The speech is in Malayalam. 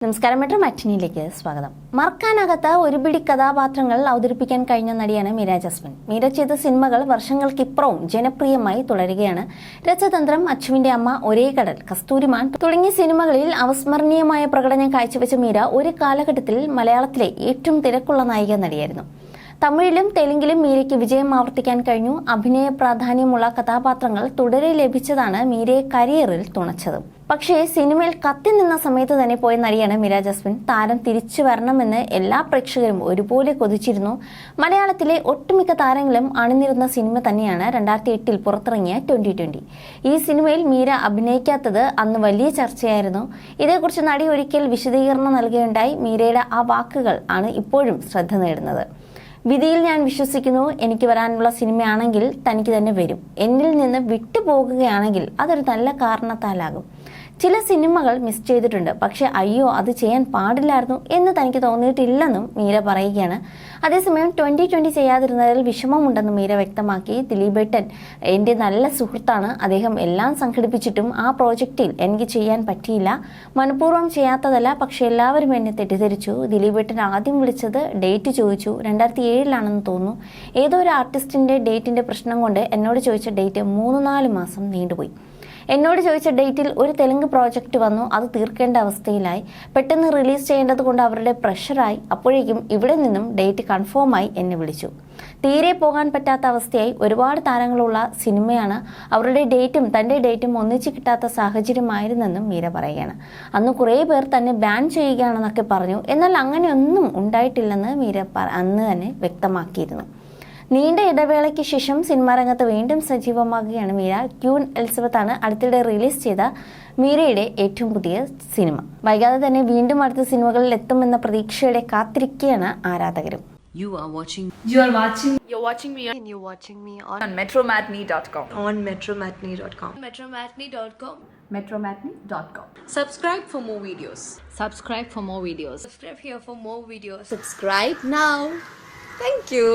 നമസ്കാരം, മെട്രോ മാറ്റിനിയിലേക്ക് സ്വാഗതം. മറക്കാനാകാത്ത ഒരുപിടി കഥാപാത്രങ്ങൾ അവതരിപ്പിക്കാൻ കഴിഞ്ഞ നടിയാണ് മീര ജാസ്മിൻ. മീര ചെയ്ത സിനിമകൾ വർഷങ്ങൾക്കിപ്പുറവും ജനപ്രിയമായി തുടരുകയാണ്. രസതന്ത്രം, അച്ചുവിന്റെ അമ്മ, ഒരേ കടൽ, കസ്തൂരിമാൻ തുടങ്ങിയ സിനിമകളിൽ അവസ്മരണീയമായ പ്രകടനം കാഴ്ചവെച്ച മീര ഒരു കാലഘട്ടത്തിൽ മലയാളത്തിലെ ഏറ്റവും തിരക്കുള്ള നായിക നടിയായിരുന്നു. തമിഴിലും തെലുങ്കിലും മീരയ്ക്ക് വിജയം ആവർത്തിക്കാൻ കഴിഞ്ഞു. അഭിനയ പ്രാധാന്യമുള്ള കഥാപാത്രങ്ങൾ തുടരെ ലഭിച്ചതാണ് മീരയെ കരിയറിൽ തുണച്ചത്. പക്ഷേ സിനിമയിൽ കത്തി നിന്ന സമയത്ത് തന്നെ പോയ നടിയാണ് മീര ജാസ്മിൻ. താരം തിരിച്ചു വരണമെന്ന് എല്ലാ പ്രേക്ഷകരും ഒരുപോലെ കൊതിച്ചിരുന്നു. മലയാളത്തിലെ ഒട്ടുമിക്ക താരങ്ങളും അണിനിരുന്ന സിനിമ തന്നെയാണ് 2008 പുറത്തിറങ്ങിയ 2020. ഈ സിനിമയിൽ മീര അഭിനയിക്കാത്തത് അന്ന് വലിയ ചർച്ചയായിരുന്നു. ഇതേക്കുറിച്ച് നടി ഒരിക്കൽ വിശദീകരണം നൽകുകയുണ്ടായി. മീരയുടെ ആ വാക്കുകൾ ആണ് ഇപ്പോഴും ശ്രദ്ധ നേടുന്നത്. വിധിയിൽ ഞാൻ വിശ്വസിക്കുന്നു. എനിക്ക് വരാനുള്ള സിനിമയാണെങ്കിൽ തനിക്ക് തന്നെ വരും. എന്നിൽ നിന്ന് വിട്ടുപോകുകയാണെങ്കിൽ അതൊരു നല്ല കാരണത്താലാകും. ചില സിനിമകൾ മിസ് ചെയ്തിട്ടുണ്ട്, പക്ഷെ അയ്യോ അത് ചെയ്യാൻ പാടില്ലായിരുന്നു എന്ന് തനിക്ക് തോന്നിയിട്ടില്ലെന്നും മീര പറയുകയാണ്. അതേസമയം 2020 ചെയ്യാതിരുന്നതിൽ വിഷമമുണ്ടെന്നും മീര വ്യക്തമാക്കി. ദിലീപേട്ടൻ എൻ്റെ നല്ല സുഹൃത്താണ്. അദ്ദേഹം എല്ലാം സംഘടിപ്പിച്ചിട്ടും ആ പ്രോജക്റ്റിൽ എനിക്ക് ചെയ്യാൻ പറ്റിയില്ല. മനഃപൂർവ്വം ചെയ്യാത്തതല്ല, പക്ഷെ എല്ലാവരും എന്നെ തെറ്റിദ്ധരിച്ചു. ദിലീപേട്ടൻ ആദ്യം വിളിച്ചത് ഡേറ്റ് ചോദിച്ചു. 2007 തോന്നുന്നു. ഏതോ ഒരു ആർട്ടിസ്റ്റിന്റെ ഡേറ്റിന്റെ പ്രശ്നം കൊണ്ട് എന്നോട് ചോദിച്ച ഡേറ്റ് 3-4 മാസം നീണ്ടുപോയി. എന്നോട് ചോദിച്ച ഡേറ്റിൽ ഒരു തെലുങ്ക് പ്രോജക്റ്റ് വന്നു. അത് തീർക്കേണ്ട അവസ്ഥയിലായി. പെട്ടെന്ന് റിലീസ് ചെയ്യേണ്ടത് കൊണ്ട് അവരുടെ പ്രഷറായി. അപ്പോഴേക്കും ഇവിടെ നിന്നും ഡേറ്റ് കൺഫേമായി എന്നെ വിളിച്ചു. തീരെ പോകാൻ പറ്റാത്ത അവസ്ഥയായി. ഒരുപാട് താരങ്ങളുള്ള സിനിമയാണ്. അവരുടെ ഡേറ്റും തൻ്റെ ഡേറ്റും ഒന്നിച്ച് കിട്ടാത്ത സാഹചര്യമായിരുന്നെന്നും മീര പറയുകയാണ്. അന്ന് കുറേ പേർ തന്നെ ബാൻ ചെയ്യുകയാണെന്നൊക്കെ പറഞ്ഞു. എന്നാൽ അങ്ങനെയൊന്നും ഉണ്ടായിട്ടില്ലെന്ന് മീര അന്ന് തന്നെ വ്യക്തമാക്കിയിരുന്നു. നീണ്ട ഇടവേളയ്ക്ക് ശേഷം സിനിമാ രംഗത്ത് വീണ്ടും സജീവമാകുകയാണ് മീര. ക്യൂൻ എലിസബത്താണ് അടുത്തിടെ റിലീസ് ചെയ്ത മീരയുടെ ഏറ്റവും പുതിയ സിനിമ. വൈകാതെ തന്നെ വീണ്ടും അടുത്ത സിനിമകളിൽ എത്തുമെന്ന പ്രതീക്ഷയോടെ കാത്തിരിക്കുകയാണ് ആരാധകരും. You're watching me on metromatney.com. metromatney.com. Subscribe for more videos. Subscribe for more videos. Subscribe here for more videos. Subscribe now. Thank you.